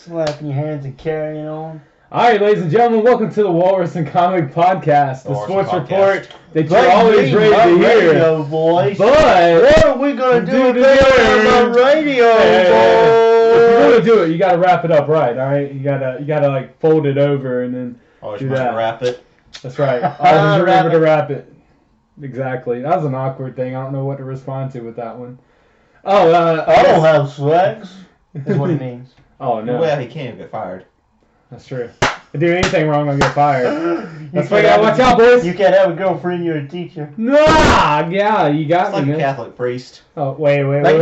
Slapping your hands and carrying on. All right, ladies and gentlemen, welcome to the Walrus and Comic Podcast, the sports report that you're always ready to hear. Radio voice. But what are we gonna do with the radio voice? If you're gonna do it, you gotta wrap it up right. All right, you gotta like fold it over and then always do remember that. to wrap it. That's right. Always remember to wrap it. Exactly. That was an awkward thing. I don't know what to respond to with that one. Oh, I don't have sex. Is what it means. Oh no. Well, he can't get fired. That's true. If I do anything wrong, I'll get fired. That's why you gotta watch out, boys. You can't have a girlfriend, you're a teacher. Nah, yeah, you got It's me, like man. a Catholic priest. Oh, wait. They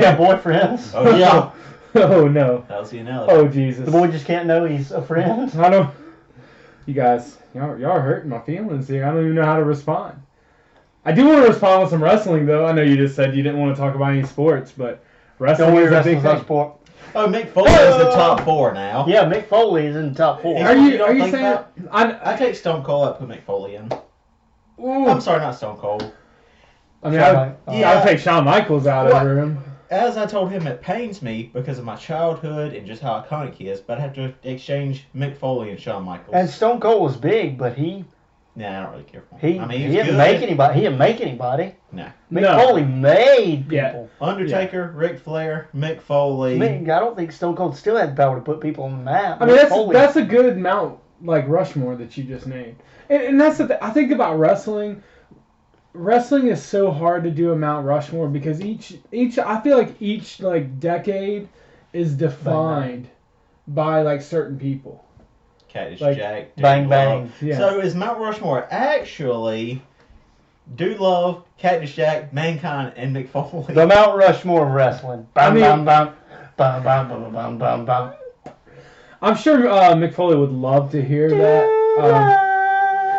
got boyfriends. Oh, yeah. Oh, no. That was the analogy. Oh, Jesus. The boy just can't know he's a friend. I don't... You guys, y'all are hurting my feelings here. I don't even know how to respond. I do want to respond with some wrestling, though. I know you just said you didn't want to talk about any sports, but wrestling is a big thing. Sport. Oh, Mick Foley is the top 4 now. Yeah, Mick Foley is in the top 4. Are you think saying... that? I take Stone Cold up, put Mick Foley in. Ooh. I'm sorry, not Stone Cold. I mean, I would take Shawn Michaels out over him. As I told him, it pains me because of my childhood and just how iconic he is, but I have to exchange Mick Foley and Shawn Michaels. And Stone Cold was big, but he... Nah, I don't really care for him. He didn't make anybody. He didn't make anybody. Nah. Mick Foley made people. Yeah. Undertaker, Ric Flair, Mick Foley. I don't think Stone Cold still had the power to put people on the map. I mean, that's a good Mount like Rushmore that you just named, and that's the thing. I think about wrestling. Wrestling is so hard to do a Mount Rushmore because each I feel like each like decade is defined by like certain people. Cactus like, Jack, Dude Bang Love. Bang. Yeah. So is Mount Rushmore actually Dude Love, Cactus Jack, Mankind, and Mick Foley? The Mount Rushmore of wrestling. Bam, I mean- bam, bam, bam, bam, bam, bam, bam, bam. I'm sure Mick Foley would love to hear that.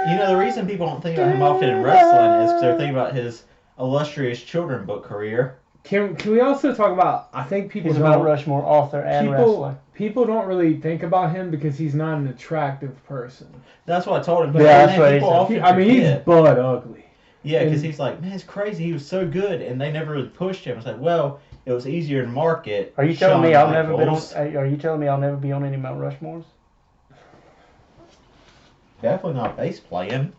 You know, the reason people don't think about him often in wrestling is because they're thinking about his illustrious children book career. Can we also talk about? I think people He's a don't. Mount Rushmore author and wrestler. People don't really think about him because he's not an attractive person. That's what I told him. But Yeah, man, that's what he people said. often I mean, he's forget. butt ugly. Yeah, because he's like, man, it's crazy. He was so good, and they never really pushed him. It's like, well, it was easier to market. Are you telling Shawn me I'll never Michaels. Are you telling me I'll never be on any Mount Rushmores? Definitely not bass playing.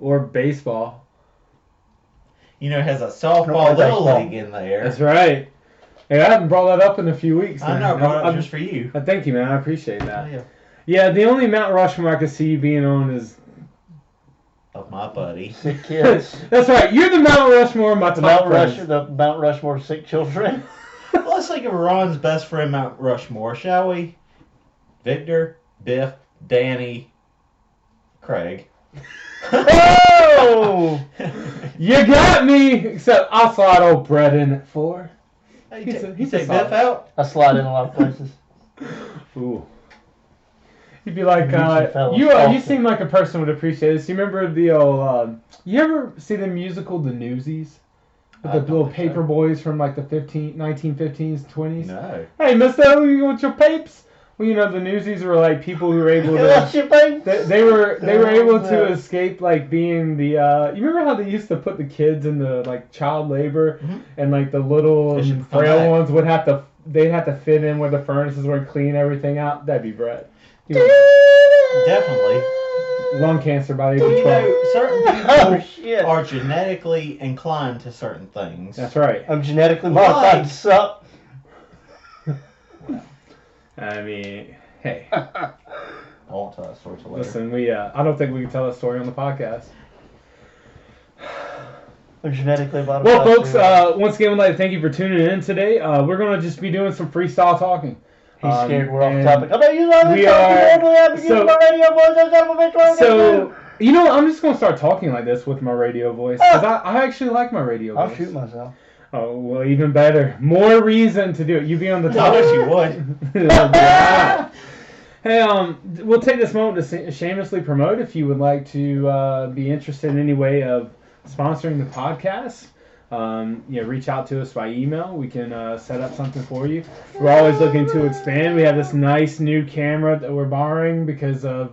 Or baseball. You know, has a I softball don't play little baseball. league in there. That's right. Hey, I haven't brought that up in a few weeks. I man. know, I brought it up I'm- just for you. Thank you, man. I appreciate that. Yeah. Yeah, the only Mount Rushmore I could see you being on is... Of my buddy. Sick kids. That's right. You're the Mount Rushmore of my the top friends. Mount Rushmore of sick children. Well, let's think of Ron's best friend, Mount Rushmore, shall we? Victor, Biff, Danny, Craig. Oh! You got me! Except I'll slide old Brett in at 4. Hey, He's you a take solid. Biff out? I slide in a lot of places. Ooh. You'd be like, Music fellas you often. seem like a person would appreciate this. You remember the old, you ever see the musical The Newsies? With the I don't little think so. paper boys from like the 1950s, 20s? No. Hey, mister, you want your papes? Well, you know, the Newsies were like people who were able What's to... your thing? They were able to Yeah. escape like being the you remember how they used to put the kids in the like child labor Mhm. and like the little They should come frail back. ones would have to they'd have to fit in where the furnaces were and clean everything out? That'd be Brett. He was Definitely. lung cancer by the Well, age you of 12. know, certain Oh, people shit. are genetically inclined to certain things. That's right. I'm genetically modified to suck. I mean, hey, I won't tell that story till later. listen, I don't think we can tell that story on the podcast. I'm genetically modified. Well, folks, to- once again, we'd like to thank you for tuning in today. We're going to just be doing some freestyle talking. He's scared we're off and topic. I'm not using all we this are- talking. So, my radio voice. I'm son of a bitch. What am I gonna So, do? you know, I'm just going to start talking like this with my radio voice. Because I actually like my radio I'll voice. shoot myself. Oh, well, even better. More reason to do it. You be on the I top. wish you would. Yeah. Hey, we'll take this moment to shamelessly promote if you would like to be interested in any way of sponsoring the podcast. Reach out to us by email. We can set up something for you. We're always looking to expand. We have this nice new camera that we're borrowing because of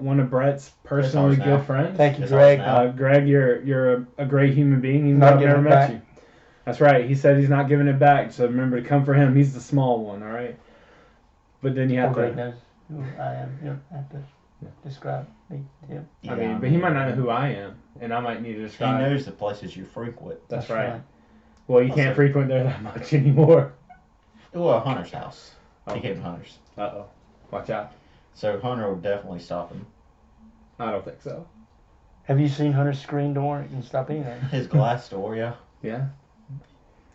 one of Brett's personally It's ours now. good friends. Thank you, It's Greg. ours now. Greg, you're a great human being, even Not though I've giving never it met back. you. That's right. He said he's not giving it back, so remember to come for him. He's the small one, all right? But then you have Greg to. knows who I am. You don't have to describe me to him. I mean, but he might not know who I am, and I might need to He describe. knows the places you frequent. That's right. Well, you can't frequent there that much anymore. Well, Hunter's house. Oh. He came to Hunter's. Uh-oh. Watch out. So Hunter will definitely stop him. I don't think so. Have you seen Hunter's screen door? It can stop anything. His glass door, yeah. Yeah.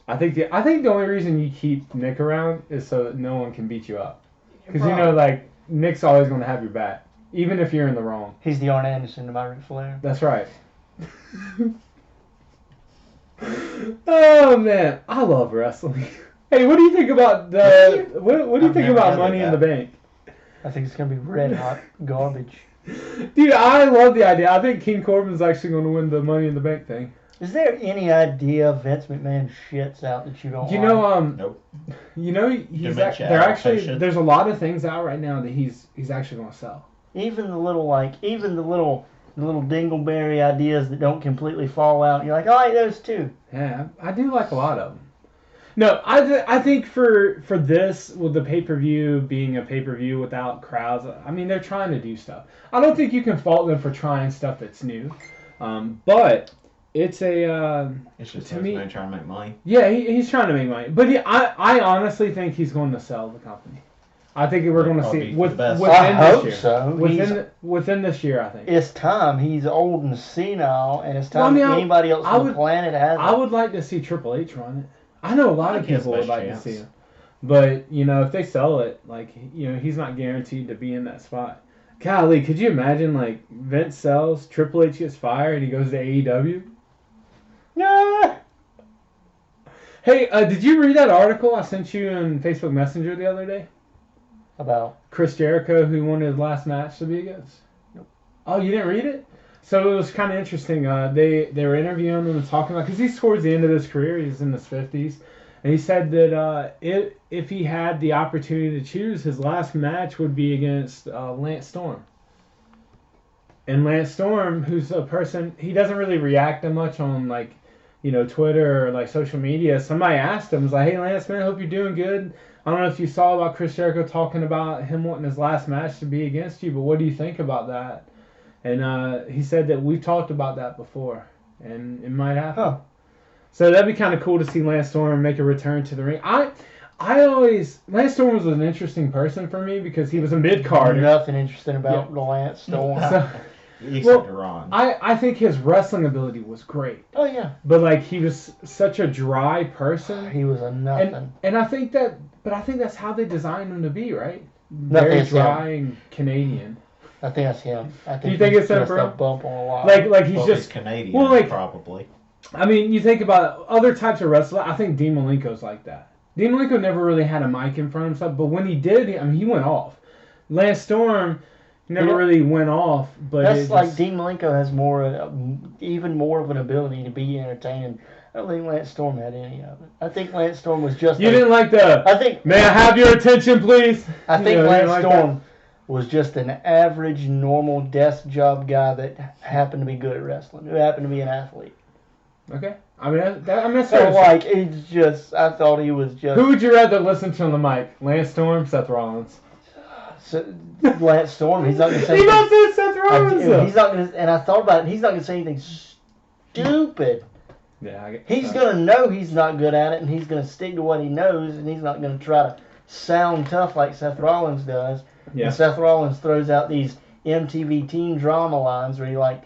I think the only reason you keep Nick around is so that no one can beat you up. Because, you know, like, Nick's always going to have your back, even if you're in the wrong. He's the Arn Anderson to my Ric Flair. That's right. Oh, man. I love wrestling. Hey, what do you think about the... What do you think about Money in the Bank? I think it's going to be red hot garbage. Dude, I love the idea. I think King Corbin's actually going to win the Money in the Bank thing. Is there any idea Vince McMahon shits out that you don't You like? know, Nope. You know, he's Dementia, they're actually alopecia. there's a lot of things out right now that he's actually going to sell. Even the little dingleberry ideas that don't completely fall out. You're like, I like those too. Yeah, I do like a lot of them. No, I think for this, with the pay-per-view being a pay-per-view without crowds, I mean, they're trying to do stuff. I don't think you can fault them for trying stuff that's new. But it's a... It's just to his me, man trying to make money. yeah, he's trying to make money. But I honestly think he's going to sell the company. I think we're going to see Probably within the best. this I hope year. so. Within this year, I think. It's time. He's old and senile, and it's Well, I time mean, anybody else on the planet has I it. would like to see Triple H run it. I know a lot of I think people would he has like best to see chance. him. But, you know, if they sell it, like, you know, he's not guaranteed to be in that spot. Golly, could you imagine, like, Vince sells, Triple H gets fired, and he goes to AEW? Yeah. Hey, did you read that article I sent you in Facebook Messenger the other day? About Chris Jericho, who wanted his last match to be against? Nope. Oh, you didn't read it? So it was kind of interesting. They were interviewing him and talking about, because he's towards the end of his career, he's in his 50s, and he said that if he had the opportunity to choose, his last match would be against Lance Storm. And Lance Storm, who's a person, he doesn't really react that much on, like, you know, Twitter or like social media. Somebody asked him, was like, hey Lance, man, I hope you're doing good. I don't know if you saw about Chris Jericho talking about him wanting his last match to be against you, but what do you think about that? And he said that we've talked about that before, and it might happen. Huh. So that'd be kind of cool to see Lance Storm make a return to the ring. Lance Storm was an interesting person for me because he was a mid-carder. Nothing interesting about the Lance Storm. So, Except Ron. I think his wrestling ability was great, Oh yeah, but like he was such a dry person. he was a nothing. And I think that's how they designed him to be, right? Nothing Very is dry and Canadian. I think that's him. I think You think he's it's him, just bro? a bump on a lot. Like he's Well, just Canadian, well, like- probably. I mean, you think about other types of wrestlers. I think Dean Malenko's like that. Dean Malenko never really had a mic in front of himself, but when he did, he went off. Lance Storm never really went off, but that's like Dean Malenko has even more of an ability to be entertaining. I don't think Lance Storm had any of it. I think Lance Storm was just. You didn't like the. I think. May I have your attention, please? I think You Lance like Storm was just an average, normal desk job guy that happened to be good at wrestling, who happened to be an athlete. that? Okay. I mean, that's So fair to say. like, it's just. I thought he was just. Who would you rather listen to on the mic? Lance Storm, Seth Rollins. Lance Storm. He's not going to say. He not said Seth Rollins. though. He's not going to. And I thought about it. He's not going to say anything stupid. Yeah, I get He's going to know he's not good at it, and he's going to stick to what he knows, and he's not going to try to sound tough like Seth Rollins does. Yeah. And Seth Rollins throws out these MTV teen drama lines where you're like,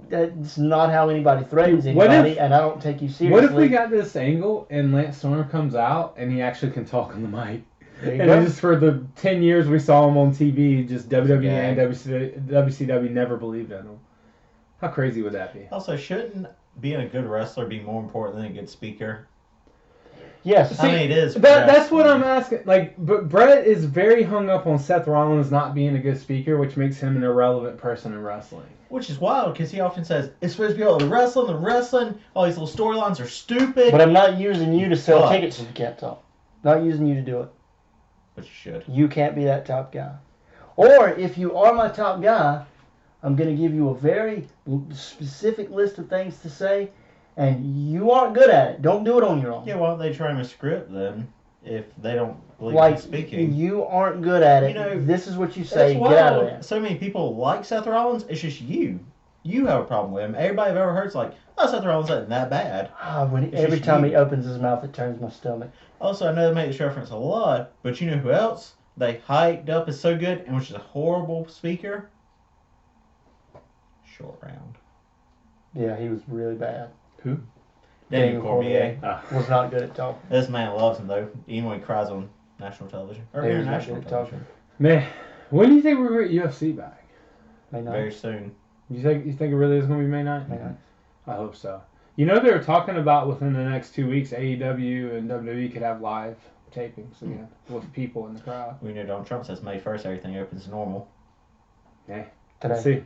that's not how anybody threatens Dude, what anybody, if- and I don't take you seriously. What if we got this angle and Lance Storm comes out and he actually can talk on the mic? There you And go. then just for the 10 years we saw him on TV, just WWE Yeah. and WCW never believed in him. How crazy would that be? Also, shouldn't being a good wrestler be more important than a good speaker? Yes. I mean, it is. That's what wrestling. I'm asking. Like, but Brett is very hung up on Seth Rollins not being a good speaker, which makes him an irrelevant person in wrestling. Which is wild, because he often says, it's supposed to be all the wrestling, all these little storylines are stupid. But I'm not using you to sell But- tickets if you can't talk. Not using you to do it. But you should. You can't be that top guy. Or if you are my top guy, I'm going to give you a very specific list of things to say, and you aren't good at it. Don't do it on your own. Yeah, why don't they try him a script then? if they don't believe in Like, speaking. you aren't good at it. You know, this is what you say. That's Get out of why there. so many people like Seth Rollins. It's just you. You have a problem with him. Everybody I've ever heard's like, oh, Seth Rollins isn't that bad. Every just time you. he opens his mouth, it turns my stomach. Also, I know they make this reference a lot, but you know who else they hyped up is so good and which is a horrible speaker? Short Round. Yeah, he was really bad. Who? Daniel Cormier. Was not good at talking. This man loves him, though, even when he cries on national television. Or He was not international good at television. Man, when do you think we're going to get UFC back? May not. Very soon. You think it really is going to be May 9th? May not. I hope so. You know, they were talking about within the next 2 weeks, AEW and WWE could have live tapings again with people in the crowd. We know Donald Trump says May 1st, everything opens normal. Yeah. Today. See.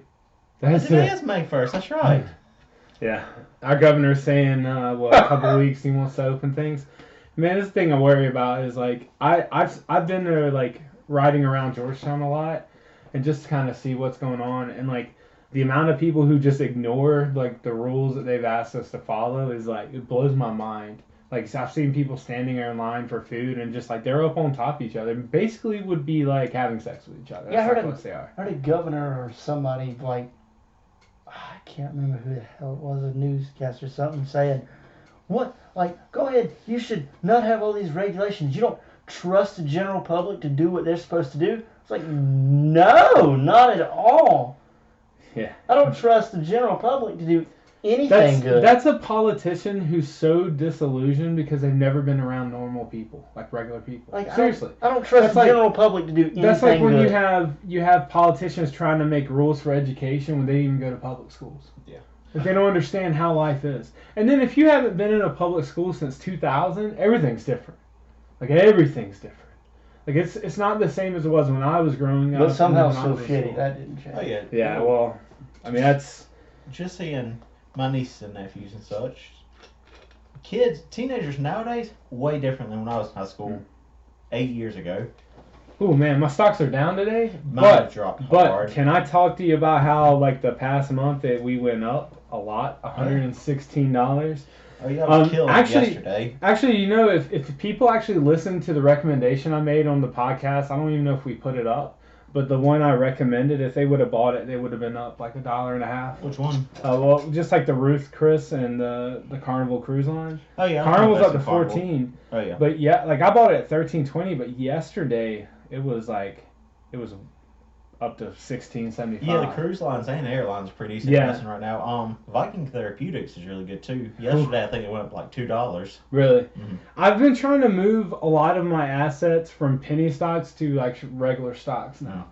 Today is May 1st, that's right. Yeah. Our governor's saying, a couple weeks he wants to open things. Man, this thing I worry about is, like, I've been there, like, riding around Georgetown a lot and just kind of see what's going on. And, like, the amount of people who just ignore, like, the rules that they've asked us to follow is, like, it blows my mind. Like, I've seen people standing there in line for food and just, like, they're up on top of each other. Basically would be, like, having sex with each other. Yeah, I That's heard how close they are. I heard a governor or somebody, like, I can't remember who the hell it was, a newscaster or something, saying, what, like, go ahead, you should not have all these regulations. You don't trust the general public to do what they're supposed to do? It's like, no, not at all. Yeah. I don't trust the general public to do anything good. That's a politician who's so disillusioned because they've never been around normal people, like regular people. Like, Seriously. I don't trust That's the like- general public to do anything That's like when good. you have politicians trying to make rules for education when they didn't even go to public schools. Yeah. Like they don't understand how life is. And then if you haven't been in a public school since 2000, everything's different. Like everything's different. Like it's not the same as it was when I was growing up. But somehow and when I so was in shitty. school. That didn't change. Oh, yeah. Yeah, well, I mean that's Just seeing my nieces and nephews and such. Kids, teenagers nowadays, way different than when I was in high school 8 years ago. oh man, my stocks are down today. Mine dropped But hard. can I talk to you about how like the past month that we went up a lot, $116? Oh, yeah, I was killing it actually- yesterday. Actually, you know, if people actually listen to the recommendation I made on the podcast, I don't even know if we put it up, but the one I recommended, if they would have bought it, they would have been up like $1.50. Which one? Well, just like the Ruth Chris and the Carnival Cruise Line. Oh, yeah. Carnival's up to Carnival. 14, Oh, yeah. but yeah, like I bought it at 13.20, but yesterday it was up to 16.75. Yeah, the cruise lines and airlines are pretty decent Yeah. pricing right now. Viking Therapeutics is really good too. Yesterday I think it went up like $2. Really? Mhm. I've been trying to move a lot of my assets from penny stocks to like regular stocks now.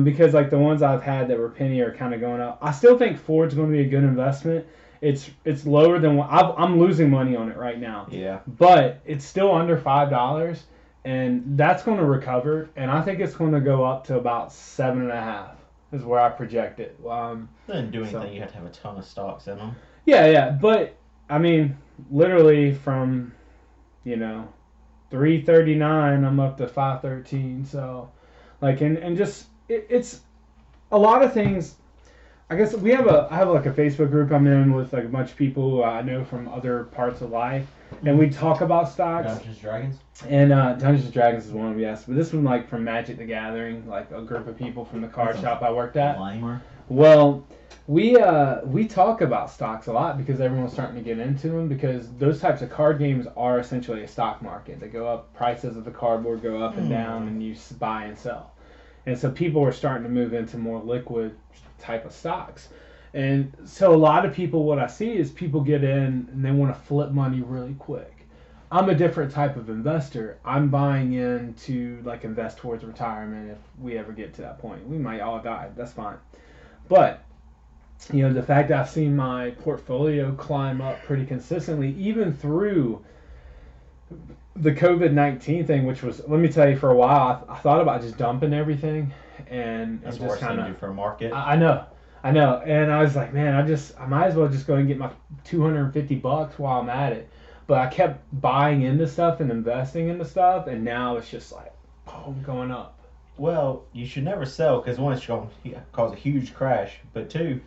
Because like the ones I've had that were penny are kind of going up. I still think Ford's going to be a good investment. It's lower than what I'm losing money on it right now. Yeah. But it's still under $5, and that's going to recover. And I think it's going to go up to about 7.5 is where I project it. They didn't do anything. So- You have to have a ton of stocks in them. Yeah, but I mean, literally from, 339, I'm up to 513. So, like, and just it's a lot of things. I guess I have like a Facebook group I'm in with like a bunch of people who I know from other parts of life, and we talk about stocks. Dungeons Dragons. And Dungeons and Dragons is one of them, yes. But this one like from Magic the Gathering, like a group of people from the card shop I worked at. Lamer. Well, we talk about stocks a lot because everyone's starting to get into them because those types of card games are essentially a stock market. They go up, prices of the cardboard go up and down, and you buy and sell. And so people are starting to move into more liquid type of stocks. And so a lot of people, what I see is people get in and they want to flip money really quick. I'm a different type of investor. I'm buying in to like invest towards retirement if we ever get to that point. We might all die. That's fine. But, the fact that I've seen my portfolio climb up pretty consistently, even through the COVID-19 thing, which was, let me tell you, for a while, I thought about just dumping everything and That's the just worst thing kind to do of. for a market. I know. And I was like, man, I might as well just go and get my $250 while I'm at it. But I kept buying into stuff and investing into stuff, and now it's just like, boom, going up. Well, you should never sell because one, it's going to cause a huge crash, but two,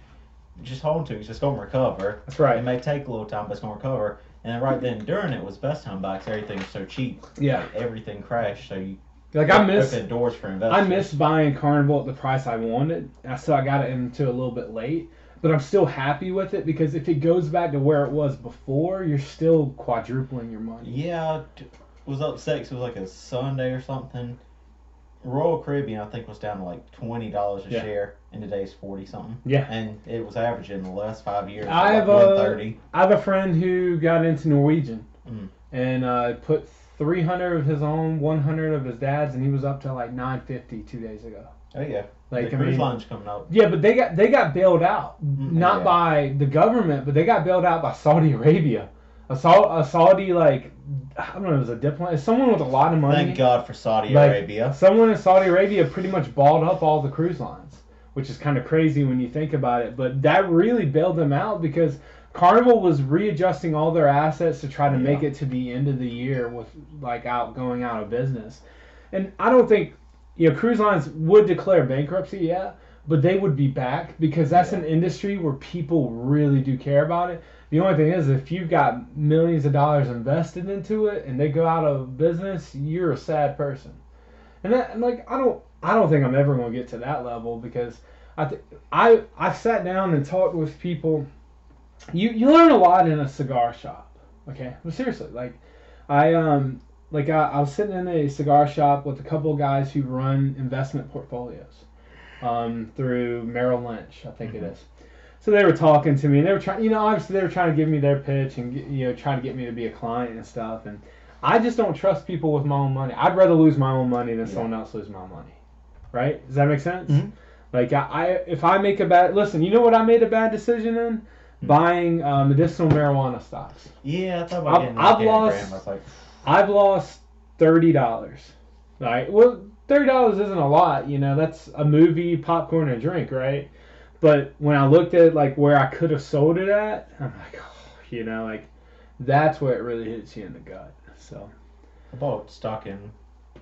just hold to it. It's just going to recover. That's right. It may take a little time, but it's going to recover. And then right then during it was best time buy 'cause everything was so cheap. Yeah. Like, everything crashed, so you Like I miss opened doors for investors. I missed buying Carnival at the price I wanted. So I got it into a little bit late. But I'm still happy with it because if it goes back to where it was before, you're still quadrupling your money. Yeah, was upset 'cause it was like a Sunday or something. Royal Caribbean, I think, was down to like $20 a Yeah. share, and today's 40 something. Yeah. And it was averaging the last 5 years. I have like 130. I have a friend who got into Norwegian Mm. and put 300 of his own, 100 of his dad's, and he was up to like 950 2 days ago. Oh yeah, Like the I cruise mean, line's coming up. yeah, but they got bailed out, not yeah. by the government, but they got bailed out by Saudi Arabia. A Saudi like I don't know, it was a diplomat, someone with a lot of money. Thank God for Saudi Like, Arabia. Someone in Saudi Arabia pretty much balled up all the cruise lines, which is kind of crazy when you think about it. But that really bailed them out because Carnival was readjusting all their assets to try to make it to the end of the year with like going out of business. And I don't think cruise lines would declare bankruptcy, yeah, but they would be back because that's an industry where people really do care about it. The only thing is, if you've got millions of dollars invested into it and they go out of business, you're a sad person. And I don't think I'm ever going to get to that level because I sat down and talked with people. You learn a lot in a cigar shop, okay? But seriously, I was sitting in a cigar shop with a couple of guys who run investment portfolios through Merrill Lynch, I think it is. So they were talking to me, and they were trying, obviously they were trying to give me their pitch and, trying to get me to be a client and stuff. And I just don't trust people with my own money. I'd rather lose my own money than someone else lose my money. Right? Does that make sense? Mm-hmm. Like, if I make a bad, listen, you know what I made a bad decision in? Buying medicinal marijuana stocks. Yeah, I thought about getting that Gram. I was like, I've lost $30. Right? Well, $30 isn't a lot, that's a movie, popcorn, and a drink, right? But when I looked at like where I could have sold it at, I'm like, that's where it really hits you in the gut. So I bought stock in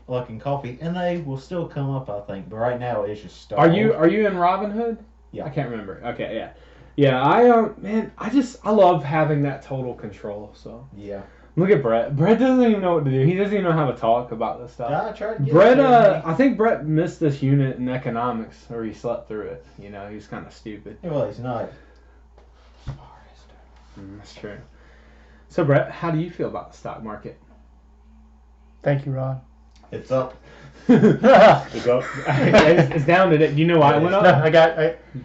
Luckin Coffee, and they will still come up, I think. But right now it's just stalled. Are you in Robinhood? Yeah. I can't remember. Okay, yeah. Yeah, I love having that total control. So yeah. Look at Brett. Brett doesn't even know what to do. He doesn't even know how to talk about this stuff. I tried to get Brett, it I think Brett missed this unit in economics, or he slept through it. He's kind of stupid. Well, he's not. That's true. So, Brett, how do you feel about the stock market? Thank you, Ron. It's up. It's down today. Do you know why it went up? No,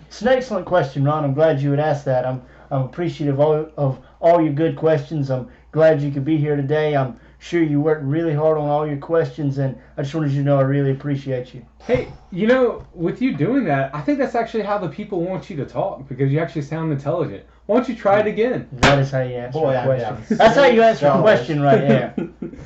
it's an excellent question, Ron. I'm glad you would ask that. I'm appreciative of all your good questions. I'm glad you could be here today. I'm sure you worked really hard on all your questions, and I just wanted you to know I really appreciate you. Hey, with you doing that, I think that's actually how the people want you to talk because you actually sound intelligent. Why don't you try it again? That is how you answer a question. Down That's how you answer a question right there.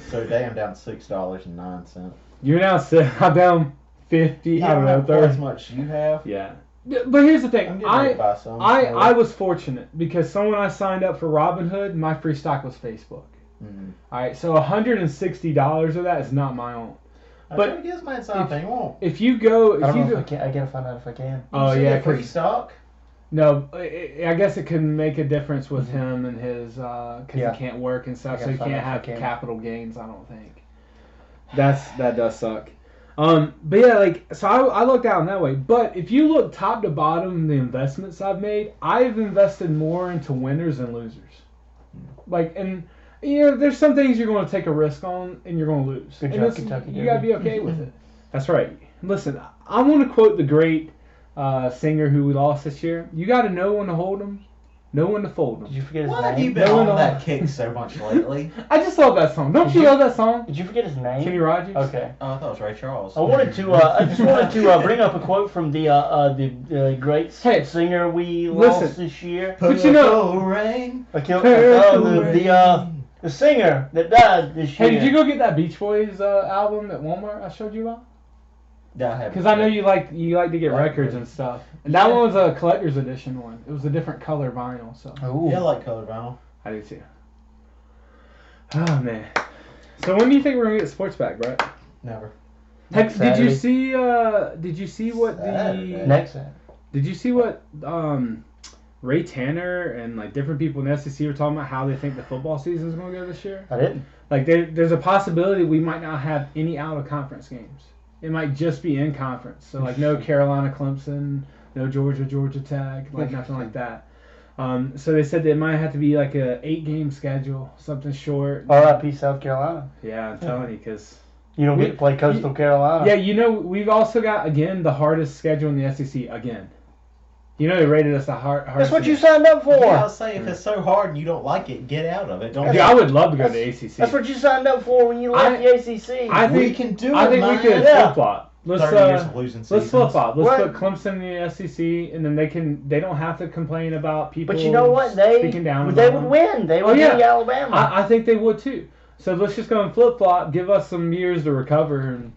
So today I'm down $6.09. You're now I'm down 50. I don't know, 30. As much you have. Yeah. But here's the thing. I'm getting ready to buy some. I was fortunate because someone I signed up for Robinhood, my free stock was Facebook. Mm-hmm. All right, so $160 of that is not my own. But I guess man something won't. If you go, I don't know if I gotta find out if I can. Oh yeah, free stock. No, I guess it can make a difference with him and his because he can't work and stuff, so he can't have capital gains. I don't think. That does suck. But yeah, so I looked out in that way. But if you look top to bottom, the investments I've made, I've invested more into winners than losers. There's some things you're going to take a risk on and you're going to lose. Good job, Kentucky. You got to be okay with it. That's right. Listen, I want to quote the great singer who we lost this year. You got to know when to hold them, know when to fold them. Did you forget his Why name? have you been on that kick so much lately? I just love that song. Don't you love that song? Did you forget his name? Kenny Rogers. Okay. Oh, I thought it was Ray Charles. I just wanted to bring up a quote from the great singer we lost this year. But you know, rain. The singer that died this year. Hey, did you go get that Beach Boys album at Walmart I showed you about? Because I know you like to get records and stuff. And that one was a collector's edition one. It was a different color vinyl. So. Ooh. Yeah, I like color vinyl. I do too. Oh man. So when do you think we're gonna get sports back, Brett? Never. Did you see what Next. Did you see what Ray Tanner and like different people in the SEC were talking about how they think the football season is going to go this year. I didn't. Like there's a possibility we might not have any out of conference games. It might just be in conference. So like no Carolina Clemson, no Georgia Tech, like nothing like that. So they said that it might have to be like a 8-game schedule, something short. R.I.P. South Carolina. Yeah, I'm telling you, because You don't get to play Coastal Carolina. yeah, you know we've also got again the hardest schedule in the SEC again. You know they rated us the hardest. That's what you signed up for. Yeah, I'll say if it's so hard and you don't like it, get out of it. Don't. Yeah, I would love to go to the ACC. That's what you signed up for when you left the ACC. I think we can do it. I think we could flip flop. Let's 30 years of losing seasons. let's flip flop. Let's What? put Clemson in the SEC, and then they don't have to complain about people. But you know what? speaking down They about would them. win. They would yeah. beat Alabama. I think they would too. So let's just go and flip flop. Give us some years to recover and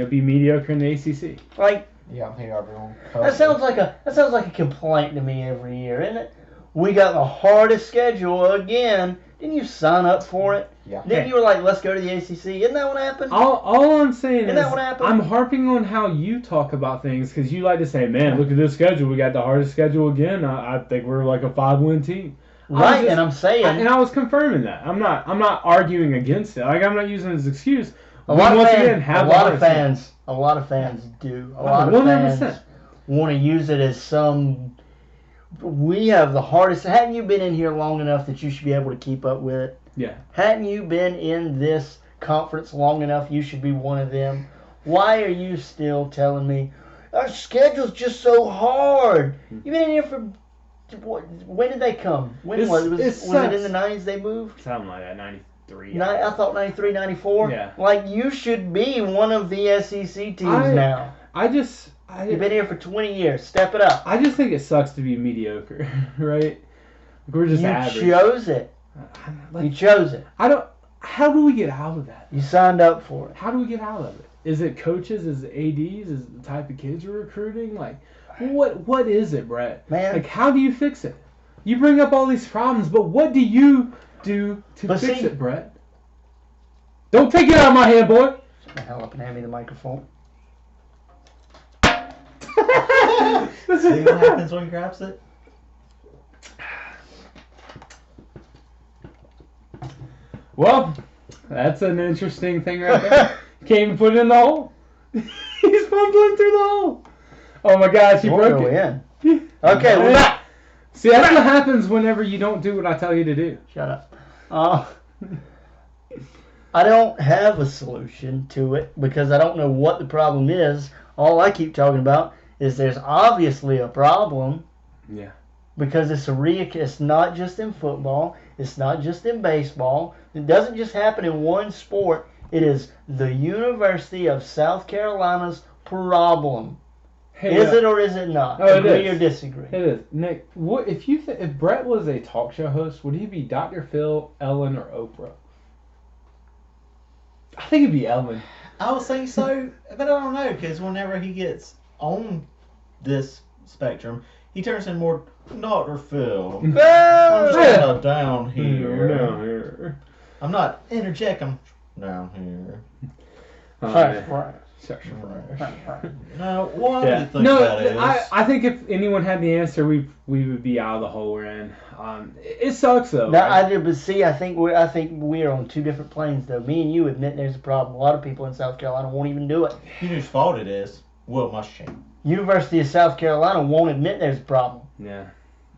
be mediocre in the ACC. like Yeah, I'm here, everyone. that sounds like a complaint to me every year, isn't it? We got the hardest schedule again. Didn't you sign up for it? Yeah. Then you were like, let's go to the ACC. Isn't that what happened? All I'm saying Isn't is that what happened? I'm harping on how you talk about things because you like to say, man, look at this schedule. We got the hardest schedule again. I think we're like a 5-win team. Right, and I'm saying and I was confirming that. I'm not arguing against it. Like I'm not using it as an excuse. a lot of fans fans. A lot of fans do. A Oh, lot of 100%. fans want to use it as some. We have the hardest. Hadn't you been in here long enough that you should be able to keep up with it? Yeah. Hadn't you been in this conference long enough, you should be one of them? Why are you still telling me our schedule's just so hard? You've been in here for. When did they come? When was it? Was it in the 90s they moved? Something like that, 93. I thought 93, 94. Yeah. Like, you should be one of the SEC teams now. You've been here for 20 years. Step it up. I just think it sucks to be mediocre, right? We're just average. You chose it. You chose it. How do we get out of that? You signed up for it. How do we get out of it? Is it coaches? Is it ADs? Is it the type of kids we're recruiting? Like, what is it, Brett? Man. Like, how do you fix it? You bring up all these problems, but what do you do to fix it, Brett? Don't take it out of my hand, boy. Shut the hell up and hand me the microphone. See what happens when he grabs it? Well, that's an interesting thing right there. Can't even put it in the hole. He's fumbling through the hole. Oh my gosh, he broke it. In. Okay, we're back. See, that's what happens whenever you don't do what I tell you to do. Shut up. I don't have a solution to it because I don't know what the problem is. All I keep talking about is there's obviously a problem. Yeah. Because it's not just in football. It's not just in baseball. It doesn't just happen in one sport. It is the University of South Carolina's problem. Hey, is it or is it not? Oh, Agree it is. or disagree? It is. Nick, what if Brett was a talk show host, would he be Dr. Phil, Ellen, or Oprah? I think it'd be Ellen. I would think so, but I don't know, because whenever he gets on this spectrum, he turns in more Dr. Phil. I'm just kind of down here. I'm not interjecting down here. Right. Now, what do you think No, that is? I think if anyone had the answer, we would be out of the hole we're in. It sucks though. No, right? I do, but see, I think we're on two different planes though. Me and you admit there's a problem. A lot of people in South Carolina won't even do it. You know whose fault it is? Will Muschamp. University of South Carolina won't admit there's a problem. Yeah.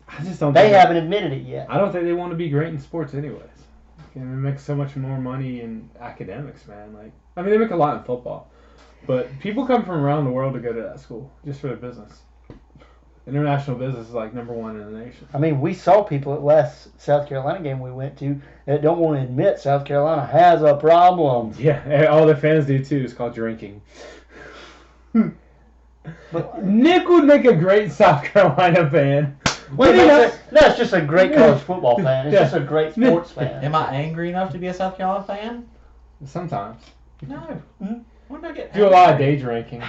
I just don't. They haven't admitted it yet. I don't think they want to be great in sports anyways. They make so much more money in academics, man. Like, I mean, they make a lot in football, but people come from around the world to go to that school just for the business. International business is like #1 in the nation. I mean, we saw people at last South Carolina game we went to that don't want to admit South Carolina has a problem. Yeah, all their fans do too. It's called drinking. But Nick would make a great South Carolina fan. wait, no, it's just a great college football fan. It's Yeah. just a great sports fan. Am I angry enough to be a South Carolina fan? Sometimes. No. Mhm. When did I get Do a lot of day drinking.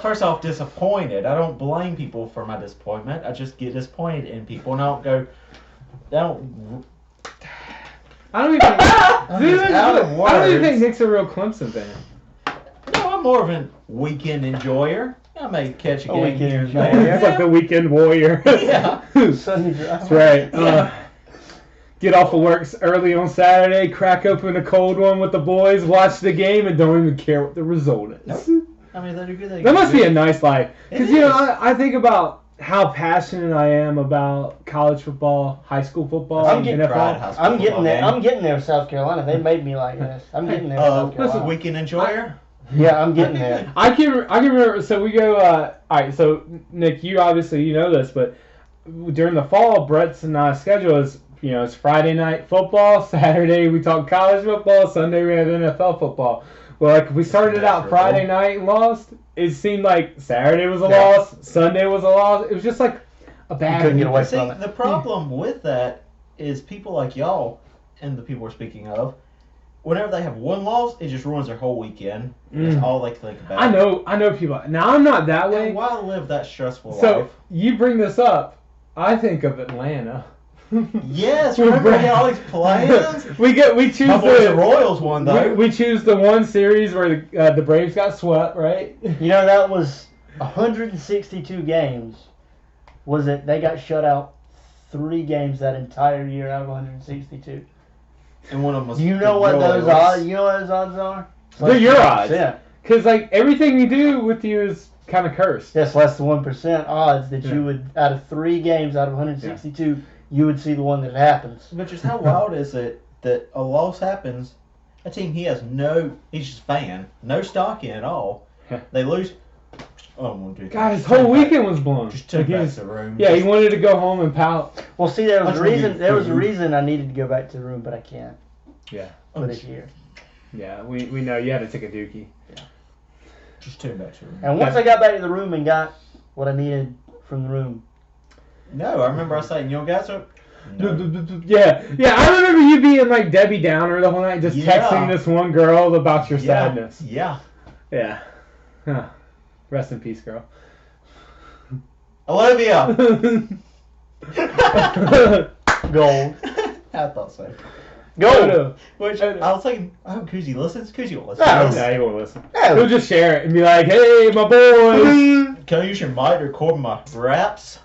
First off, disappointed. I don't blame people for my disappointment. I just get disappointed in people, and I don't go. I don't even. out of I don't even words. think Nick's a real Clemson fan. No, I'm more of a weekend enjoyer. I may catch a A game weekend here and enjoyer. there. It's like the weekend warrior. Yeah. Sunday drive. That's right. Get off of work early on Saturday, crack open a cold one with the boys, watch the game, and don't even care what the result is. Nope. I mean, they're good. That must be a nice life. Because, It you know, is. I think about how passionate I am about college football, high school football, I'm getting NFL. I'm getting there. I'm getting there, South Carolina. They made me like this. I'm getting there, South Carolina. Weekend enjoyer. Yeah, I'm getting there. I can remember, so we go, all right, so, Nick, you obviously, you know this, but during the fall, Brett's and I's schedule is, you know, it's Friday night football, Saturday we talk college football, Sunday we have NFL football. Well, like, if we started out Friday night and lost, it seemed like Saturday was a loss, Sunday was a loss. It was just like a bad. couldn't get away See, from it. the problem with that is people like y'all and the people we're speaking of, whenever they have one loss, it just ruins their whole weekend. That's all they think about. I know people. Now, I'm not that way. And why live that stressful So, life? you bring this up, I think of Atlanta. Yes, remember he had all these plans? we choose My boys, the the Royals won, though. we choose the one series where the Braves got swept, right? You know, that was 162 games. Was it? They got shut out 3 games that entire year out of 162. And one of them was Do you know the what those Royals. odds? You know what those odds are? They're your odds. Yeah. Because, like, everything you do with you is kind of cursed. Yes, less than 1% odds that Yeah. you would, out of 3 games out of 162, you would see the one that happens. But just how wild is it that a loss happens, a team he has he's just a fan, no stock in at all. They lose. Oh, 1, 2, 3. God, his whole weekend was blown. Just took Like, he back was- to the room. Yeah, he wanted to go home and pout. Well, see, there was a That's what reason. you- There was a reason I needed to go back to the room, but I can't. Yeah. For this year. Yeah, we know you had to take a dookie. Just took back to the room. And once I got back to the room and got what I needed from the room, No, I remember I saying, "Yo, guys are." No. Yeah, I remember you being like Debbie Downer the whole night, just Yeah. texting this one girl about your Yeah. sadness. Yeah. Yeah. Huh. Rest in peace, girl. Olivia. gold. I thought so. Gold. Which Oh, no. I was thinking, I hope Koozie listens. Koozie won't listen. No. to this. Yeah, he won't listen. No. He'll just share it and be like, "Hey, my boys." Can I use your mic to record my raps?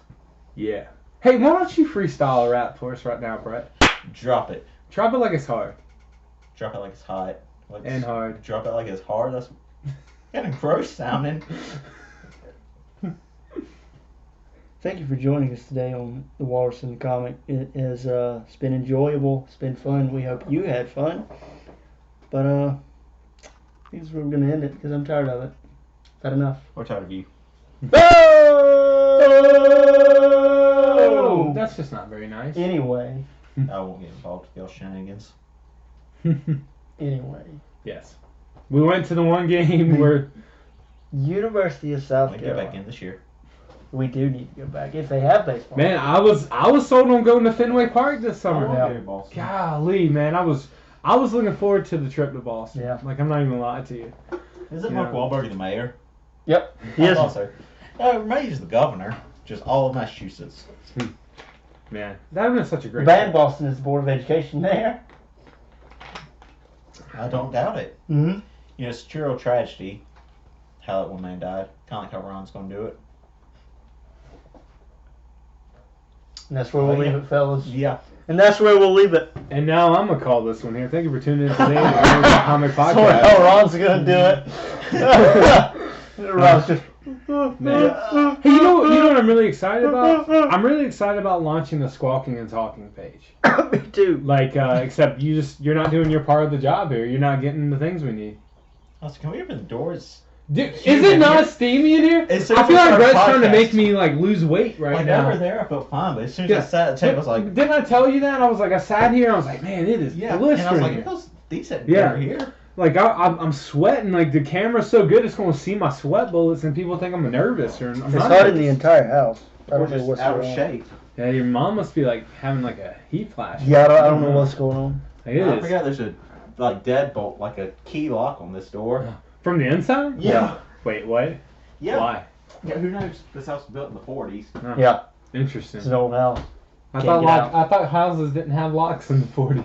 Yeah. Hey, why don't you freestyle a rap for us right now, Brett? Drop it. Drop it like it's hard Drop it like it's hot. Like and hard. Drop it like it's hard. That's kind of gross sounding. Thank you for joining us today on the Walrus and the Comic. It has it's been enjoyable. It's been fun. We hope you had fun. But I think that's where we're gonna end it because I'm tired of it. I've had enough. We're tired of you. Oh, that's just not very nice. Anyway. I won't get involved with y'all shenanigans. Anyway. Yes. We went to the one game where University of I'm South gonna get Carolina. back in this year. We do need to go back if they have baseball. man, I was sold on going to Fenway Park this I summer. won't Yeah. go to Boston. Golly, man, I was looking forward to the trip to Boston. Yeah. Like, I'm not even gonna lie to you. Isn't Yeah. Mark Wahlberg the mayor? Yep. He I is. thought so. May's the governor. Just all of Massachusetts. Man, that would have been such a The great band trip. Boston is the Board of Education there. I don't doubt it. Mm-hmm. You know, it's a true tragedy how that one man died. Kind of like how Ron's going to do it. And that's where we'll leave it, fellas. Yeah. And that's where we'll leave it. And now I'm gonna call this one here. Thank you for tuning in today to the Walrus Comic Sorry, Podcast. Ron's gonna do it. Ron's just. Man. Hey, you know what I'm really excited about? I'm really excited about launching the Squawking and Talking page. Me too. Like, except you're not doing your part of the job here. You're not getting the things we need. Also, can we open the doors? Dude, is it not steamy in here? As I soon as feel we like start Brett's trying to podcast- make me like lose weight right Like now. over there, I felt fine, but as soon as Yeah. I sat at the table, I was like, Didn't I tell you that? I was like, I sat here and I was like, man, it is yeah. And blistering I was like, here. it feels decent Yeah. over here. Like I'm sweating. Like the camera's so good, it's gonna see my sweat bullets, and people think I'm nervous or I'm It's not hot in the nervous. entire house. I Or don't know just what's out of going on. shape. Yeah, your mom must be like having like a heat flash. Yeah, I don't know what's going on. Like, it I is. forgot there's a like deadbolt, like a key lock on this door. From the inside? Yeah. Wait, what? Yeah. Why? Yeah, who knows? This house was built in the 40s. Huh. Yeah, Interesting. it's an old house. I Can't thought get I thought houses didn't have locks in the 40s.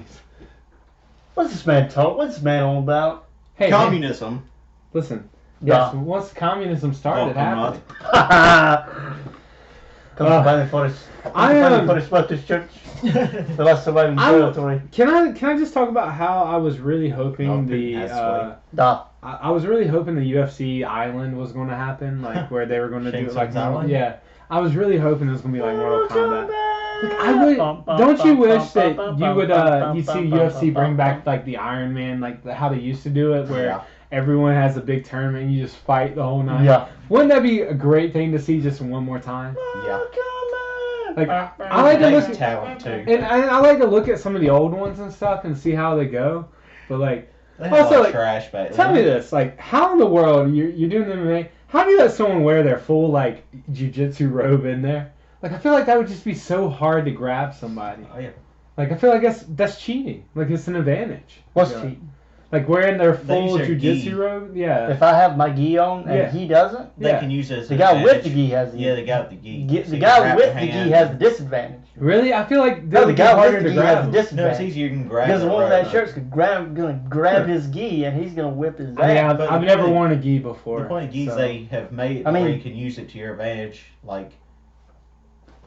What's this man talk? What's this man all about? Hey, Communism. listen. Yes, once communism started, it happened. Come find me for this. This church. The last surviving territory. Can I just talk about how I was really hoping I was really hoping the UFC Island was going to happen, like where they were going to do it like Island? I was really hoping it was going to be like Mortal Kombat. Like, I would. Don't you wish that you would you'd see UFC bring back like the Iron Man, like how they used to do it, where everyone has a big tournament and you just fight the whole night? Yeah. Wouldn't that be a great thing to see just one more time? Yeah. Like I like to look talent too. and I like to look at some of the old ones and stuff and see how they go. But like They had also like trash back then. tell me this, like how in the world you're doing MMA? How do you let someone wear their full like jiu-jitsu robe in there? Like I feel like that would just be so hard to grab somebody. Oh, yeah. Like I feel like that's cheating. Like it's an advantage. What's you know? cheating? Like wearing their They full use their jiu-jitsu gi. robe? Yeah. If I have my gi on and he doesn't, They Yeah. can use it as the an guy with advantage. the gi has the the guy with the gi. The So you guy grab with their the gi hand. has the disadvantage. Really? I feel like No, that the would be guy harder with the to gi has grab. the them. No, it's disadvantage. easier. You can grab Because it the one with right that shirt's gonna grab his gi and he's gonna whip his ass. I mean, But I've the never point- worn a gi before. The point of gis so. they have made I mean- where you can use it to your advantage, like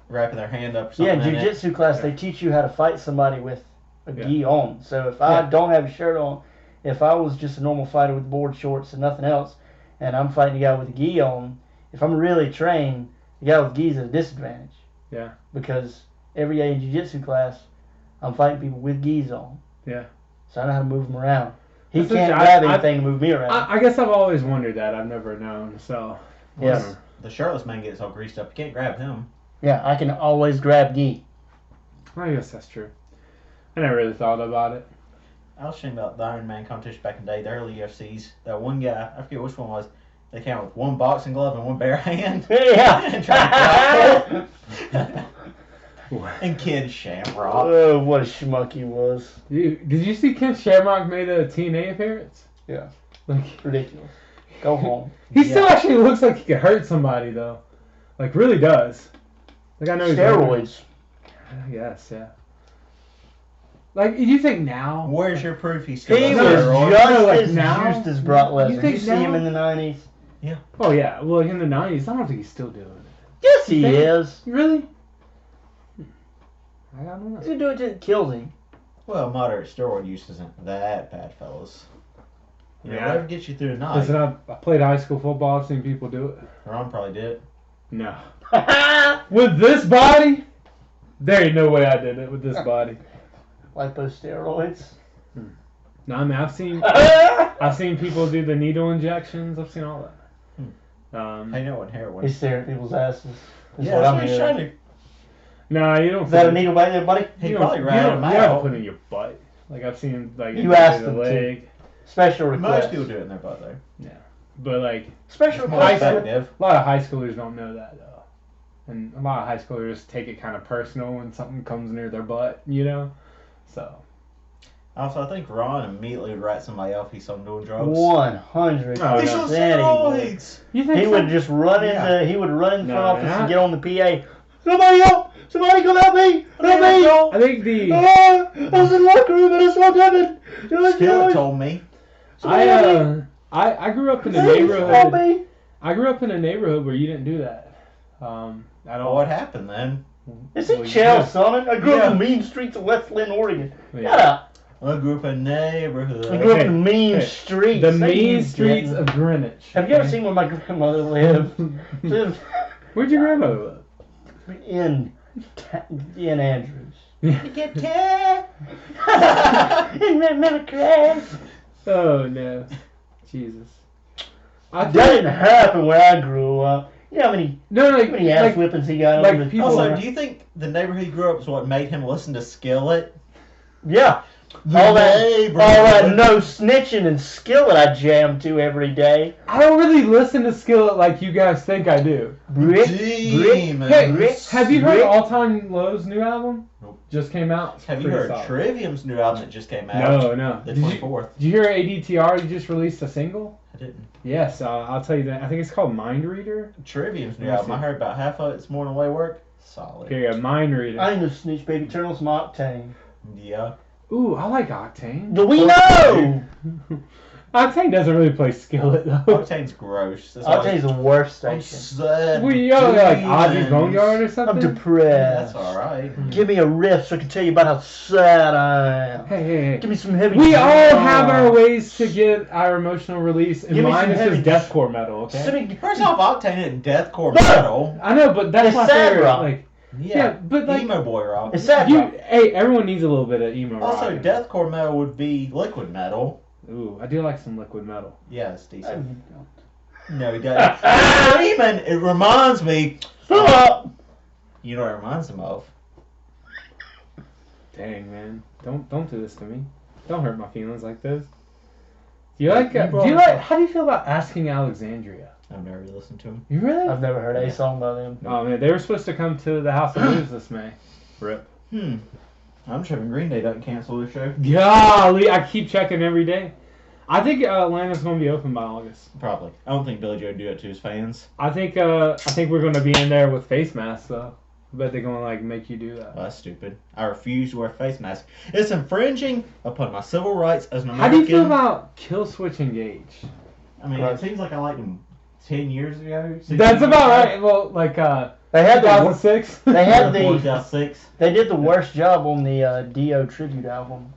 wrapping their hand up or Yeah, something. in jiu-jitsu class they teach you how to fight somebody with a Yeah. gi on. So if I Yeah. don't have a shirt on, if I was just a normal fighter with board shorts and nothing else, and I'm fighting a guy with a gi on, if I'm really trained, the guy with gi is at a disadvantage. Yeah. Because every day in jiu-jitsu class, I'm fighting people with gis on. Yeah. So I know how to move them around. He This is- can't I- grab I- anything to move me around. I guess I've always wondered that. I've never known. So. Yes. The shirtless man gets all greased up. You can't grab him. Yeah, I can always grab gi. I guess that's true. I never really thought about it. I was ashamed about the Iron Man competition back in the day, the early UFCs. That one guy, I forget which one was, they came out with one boxing glove and one bare hand. And tried to grapple. And Ken Shamrock. Oh, what a schmuck he was. Did you see Ken Shamrock made a TNA appearance? Yeah. Like Ridiculous. Go home. he still actually looks like he could hurt somebody though. Like really does. Like I know he's Steroids. Yes, yeah. Like you think now? Where's your proof he's still He on was steroids? just No, like as now? juiced as Brock You Lesnar. think You see him now? in the 90s? Oh yeah. Well, in the '90s, I don't think he's still doing it. Yes, he Think- is. Really? I don't know. He's gonna do it till it kills him. Well, moderate steroid use isn't that bad, fellas. You know, Yeah. whatever gets you through the night. Listen, I played high school football. I've seen people do it. Ron probably did it. No. With this body, there ain't no way I did it with this body. Liposteroids. No, I mean I've seen people do the needle injections. I've seen all that. I know what heroin. He's staring at people's asses. That's Yeah, what that's I'm what he's hearing. trying to. No, you don't. Is that a needle back there, buddy? He you probably don't, ran you don't, him you have to out. put it in your butt. Like I've seen like You asked the them to. leg. Special Most request. people do it in their butt, though. But like Special It's more request. effective. a lot of high schoolers don't know that though, and a lot of high schoolers take it kind of personal when something comes near their butt, you know. So Also, I think Ron immediately would write somebody off he's on doing drugs. 100%. Oh, He's yeah. on He would. steroids! you think He so? would just run Yeah. into. He would run in the No, office man, and get on the PA. Somebody help! Somebody come help me! Help me! I think the Ah, I was in the locker room and I saw Devin. Skillet told me. I grew up in a Help neighborhood. me! I grew up in a neighborhood where you didn't do that at all. Well, what happened then? Is he Well, chill, yeah. son? I grew up Yeah. in the mean streets of West Lynn, Oregon. Yeah. Shut up. I grew up in a neighborhood. I grew up Hey, in the mean hey, streets. The Say you mean streets didn't. of Greenwich. Have you ever okay? seen where my grandmother lived? She lived Where'd your grandmother live? in Andrews. Get cat! In Mimicry. Oh no, Jesus. I That didn't happen where I grew up. You know how many ass like whippings he got like on the people- Also, do you think the neighborhood he grew up is what made him listen to Skillet? Yeah. All that no snitching and Skillet I jam to every day. I don't really listen to Skillet like you guys think I do. Brick, Demons. Hey, have you heard Rick? All Time Low's new album? Nope. Just came out. It's Have you pretty heard solid. Trivium's new album that just came out? No. The Did you 24th. hear ADTR just released a single? I didn't. Yes, I'll tell you that. I think it's called Mind Reader. Trivium's new Let me album. I see. heard about half of it this morning away work. Solid. Okay, yeah, Mind Reader. I ain't no snitch, baby. Turn on some Octane. Yeah. Ooh, I like Octane. Do we know? Octane doesn't really play Skillet though. Octane's gross. That's Octane's the worst I'm station. sad. We like Ozzy's demons. Boneyard or I'm something. Yeah, depressed. that's alright. Give me a riff so I can tell you about how sad I am. Hey. Give me some heavy. We all drum. have our ways to get our emotional release, and Give me mine some is heavy- just deathcore metal. Okay. Send me- First off, Octane isn't deathcore metal. I know, but that's It's my sad favorite. rock. Like, Yeah, but like, emo boy rock. It's sad. rock. hey, everyone needs a little bit of emo rock. Also, deathcore metal would be liquid metal. Ooh, I do like some liquid metal. Yeah, it's I decent. don't. No, he doesn't. Screaming, it reminds me. Stop. You know what it reminds him of? Dang, man, don't do this to me. Don't hurt my feelings like this. Do you like? You brought Do you it like? up. How do you feel about Asking Alexandria? I've never listened to him. You really? I've never heard a song by them. Oh man, they were supposed to come to the House of Blues this May. Rip. I'm just hoping Green Day doesn't cancel the show. Golly, I keep checking every day. I think Atlanta's going to be open by August. Probably. I don't think Billy Joe would do it to his fans. I think we're going to be in there with face masks though. I bet they're going to like make you do that. Well, that's stupid. I refuse to wear a face mask. It's infringing upon my civil rights as an How American. do you feel about Kill Switch Engage? I mean, Right. it seems like I liked him 10 years ago. 16 That's years about ago. right. Well, like They had the 2006. They had the 2006. they did the worst job on the Dio tribute album.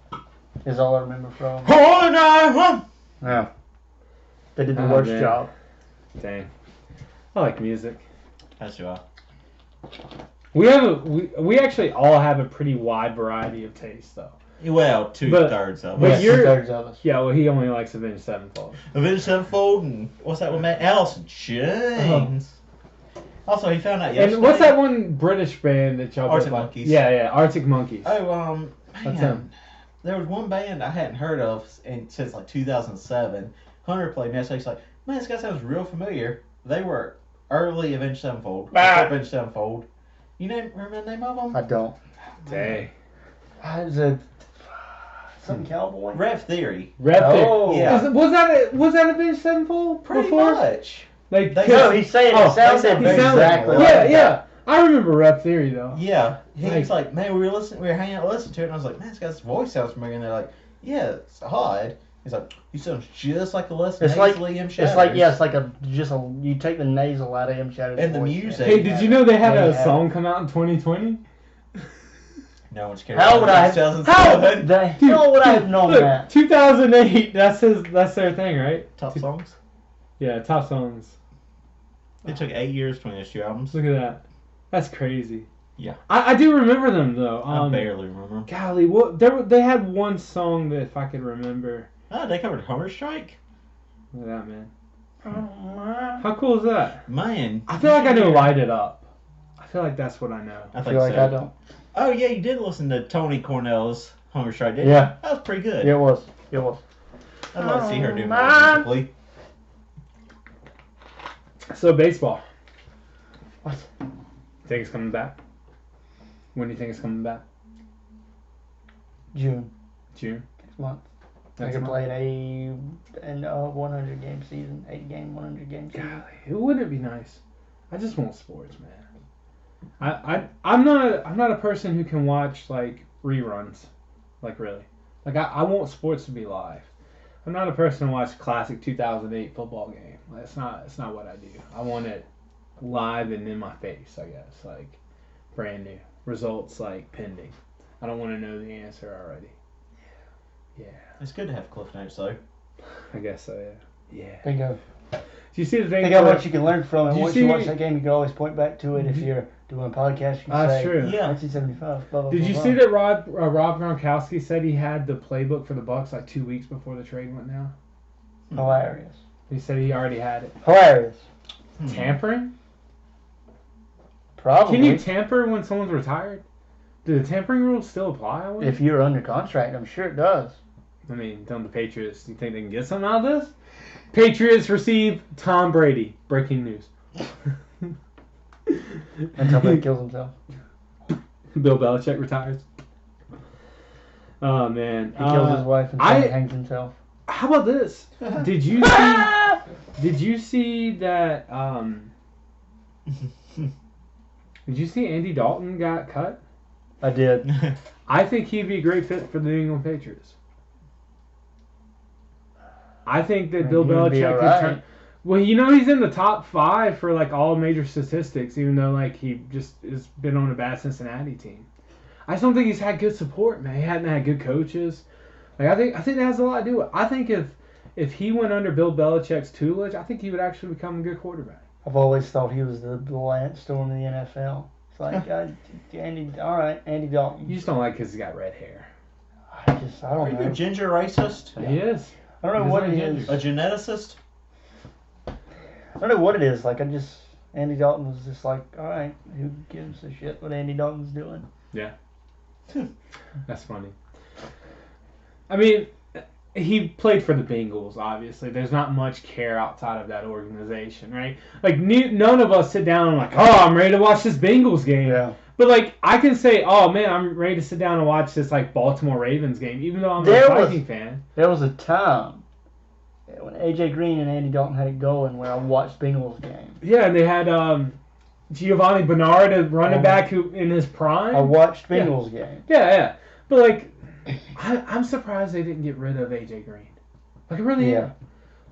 Is all I remember from. Oh, no! Yeah. They did the Oh, worst man. job. Dang. I like music. That's who I. We actually all have a pretty wide variety of taste though. Well, two-thirds of but us. you're- Two-thirds of us. Yeah, well he only likes Avenged Sevenfold. Avenged Sevenfold and what's that one, man? Alice in Chains. Also, he found out yesterday. And what's that one British band that y'all Arctic both like? Monkeys. Yeah, Arctic Monkeys. Oh, That's man. him. There was one band I hadn't heard of since like 2007. Hunter played next week. He's like, man, this guy sounds real familiar. They were early Avenged Sevenfold. Avenged Sevenfold. You remember the name of them? I don't. Dang. Is it something cowboy? Rev Theory. Red Oh. Thick. Yeah. Was that Avenged Sevenfold? Pretty before? much. Like, They- No, he's saying Oh, it sounded they sound exactly very like yeah, that. I remember Rep Theory though. Yeah. He Like- was like, man, we were hanging out listening to it, and I was like, man, this guy's voice sounds familiar. And they're like, yeah, it's odd. He's like, he sounds just like the less It's like nasally M. Shadows. it's like it's like you take the nasal out of M. Shadows. And the voice, music. Hey, did you know they had They a have- song come out in 2020? No one's cared. How would I have? How 2007. the hell would I have known Look, that? 2008. That's their thing, right? Top songs? Yeah, top songs. It took 8 years between those two albums. Look at that. That's crazy. Yeah. I do remember them though. I barely remember. Golly, what they had one song that if I could remember. Oh, they covered Hunger Strike? Look at that, man. How cool is that? Man. I feel like I know Light It Up. I feel like that's what I know. I I think feel like so. I don't. Oh, yeah, you did listen to Tony Cornell's Hunger Strike, didn't Yeah. you? That was pretty good. It was. It was. I'd like to see her do more man. musically. So baseball. What? Think it's coming back? When do you think it's coming back? June June. next month. I Next could month? play an 100 game season, 100 game season. Golly, it wouldn't be nice. I just want sports, man. I'm not a person who can watch like reruns, like really. Like I want sports to be live. I'm not a person to watch classic 2008 football game. Like, it's not what I do. I want it live and in my face. I guess like brand new results, like pending. I don't want to know the answer already. Yeah, It's good to have Cliff Notes, though. I guess so. Yeah. Think of Do you see the thing? think how much you can learn from it. Did you Once you watch see- that game, you can always point back to it. If you're doing a podcast, you can That's say, true. Yeah. 1975. Blah, blah, Did blah, you blah. see that Rob Gronkowski said he had the playbook for the Bucks like 2 weeks before the trade went down? Hilarious. He said he already had it. Hilarious. Tampering? Probably. Can you tamper when someone's retired? Do the tampering rules still apply? I wonder? If you're under contract, I'm sure it does. I mean, don't the Patriots, do you think they can get something out of this? Patriots receive Tom Brady. Breaking news. Until he kills himself. Bill Belichick retires. Oh, man. He kills his wife and I- hangs himself. How about this? Did you see that did you see Andy Dalton got cut? I did. I think he'd be a great fit for the New England Patriots. I think that I mean, Bill he would be Belichick all could right. turn. Well, he's in the top 5 for like all major statistics, even though like he just has been on a bad Cincinnati team. I just don't think he's had good support, man. He hadn't had good coaches. Like I think that has a lot to do with it. I think if he went under Bill Belichick's tutelage, I think he would actually become a good quarterback. I've always thought he was the Lance Storm of the NFL. It's like, Andy Dalton. You just don't like because he's got red hair. I Are don't you a know. ginger racist? He is. I don't know He's what like it ginger. is. A geneticist? I don't know what it is. Like, Andy Dalton was just like, all right, who gives a shit what Andy Dalton's doing? That's funny. I mean, he played for the Bengals, obviously. There's not much care outside of that organization, right? Like, none of us sit down and like, oh, I'm ready to watch this Bengals game. Yeah. But, like, I can say, oh, man, I'm ready to sit down and watch this, like, Baltimore Ravens game, even though I'm a Viking fan. There was a time when A.J. Green and Andy Dalton had it going where I watched Bengals games. Yeah, and they had Giovanni Bernard, a running back who in his prime. I watched Bengals games. Yeah. But, like, I'm surprised they didn't get rid of A.J. Green. Like, I really am.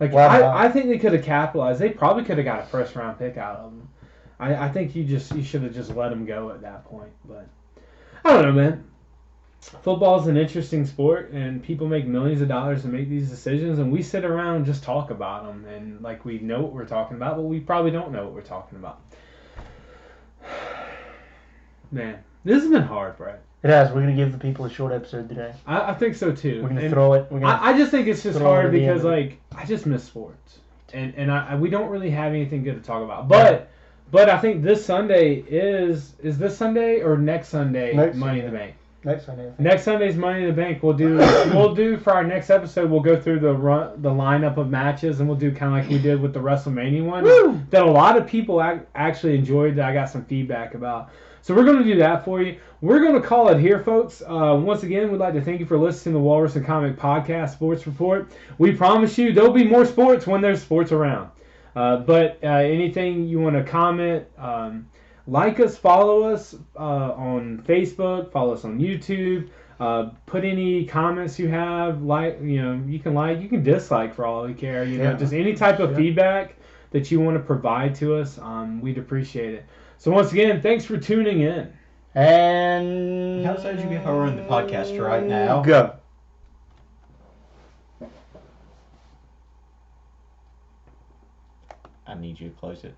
Like, I think they could have capitalized. They probably could have got a first-round pick out of him. I think you should have just let him go at that point. But I don't know, man. Football is an interesting sport, and people make millions of dollars to make these decisions, and we sit around and just talk about them, and like we know what we're talking about, but we probably don't know what we're talking about. Man, this has been hard, Brett. It has. We're going to give the people a short episode today. I think so too. We're going to throw it. I just think it's just throw it hard at the because end of like I just miss sports, and we don't really have anything good to talk about. But I think this Sunday is this Sunday or next Sunday Money in the Bank. Next Sunday. I think. Next Sunday's Money in the Bank. We'll do for our next episode. We'll go through the lineup of matches, and we'll do kind of like we did with the WrestleMania one. Woo! That a lot of people actually enjoyed. That I got some feedback about. So we're going to do that for you. We're going to call it here, folks. Once again, we'd like to thank you for listening to the Walrus and Comic Podcast Sports Report. We promise you there'll be more sports when there's sports around. But anything you want to comment, like us, follow us on Facebook, follow us on YouTube. Put any comments you have. You can dislike for all we care. Just any type of feedback that you want to provide to us. We'd appreciate it. So once again, thanks for tuning in. And How did you get her in the podcast right now? Go. I need you to close it.